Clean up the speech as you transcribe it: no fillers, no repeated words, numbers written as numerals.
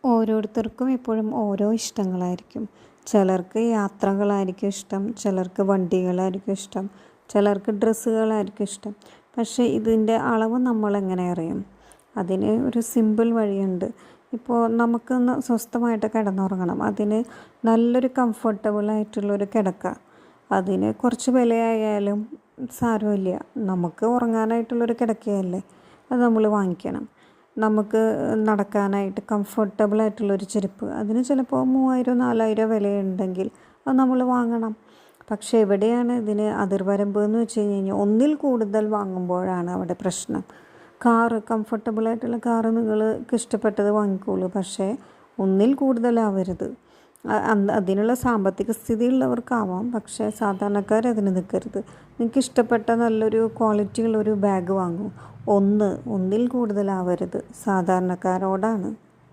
ഓരോരുത്തർക്കും എപ്പോഴും ഓരോ ഇഷ്ടങ്ങളായിരിക്കും. ചിലർക്ക് യാത്രകളായിരിക്കും ഇഷ്ടം, ചിലർക്ക് വണ്ടികളായിരിക്കും ഇഷ്ടം, ചിലർക്ക് ഡ്രസ്സുകളായിരിക്കും ഇഷ്ടം. പക്ഷേ ഇതിൻ്റെ അളവ് നമ്മളെങ്ങനെ അറിയും? അതിന് ഒരു സിമ്പിൾ വഴിയുണ്ട്. ഇപ്പോൾ നമുക്കൊന്ന് സ്വസ്ഥമായിട്ട് കിടന്നുറങ്ങണം. അതിന് നല്ലൊരു കംഫർട്ടബിളായിട്ടുള്ളൊരു കിടക്ക. അതിന് കുറച്ച് വിലയായാലും സാരമില്ല. നമുക്ക് ഉറങ്ങാനായിട്ടുള്ളൊരു കിടക്കയല്ലേ, അത് നമ്മൾ വാങ്ങിക്കണം. നമുക്ക് നടക്കാനായിട്ട് കംഫർട്ടബിളായിട്ടുള്ളൊരു ചെരുപ്പ്, അതിന് ചിലപ്പോൾ 3000-4000 വിലയുണ്ടെങ്കിൽ അത് നമ്മൾ വാങ്ങണം. പക്ഷേ എവിടെയാണ് ഇതിന് അതിർവരമ്പ് എന്ന് വെച്ച് കഴിഞ്ഞാൽ ഒന്നിൽ കൂടുതൽ വാങ്ങുമ്പോഴാണ് അവിടെ പ്രശ്നം. കംഫർട്ടബിളായിട്ടുള്ള കാറ് നിങ്ങൾക്ക് ഇഷ്ടപ്പെട്ടത് വാങ്ങിക്കോളൂ, പക്ഷേ ഒന്നിൽ കൂടുതലാവരുത്. അതിനുള്ള സാമ്പത്തിക സ്ഥിതിയുള്ളവർക്കാവാം, പക്ഷേ സാധാരണക്കാരതിന് നിൽക്കരുത്. നിങ്ങൾക്ക് ഇഷ്ടപ്പെട്ട നല്ലൊരു ക്വാളിറ്റിയുള്ളൊരു ബാഗ് വാങ്ങൂ. ഒന്നിൽ കൂടുതലാവരുത്. സാധാരണക്കാരോടാണ്.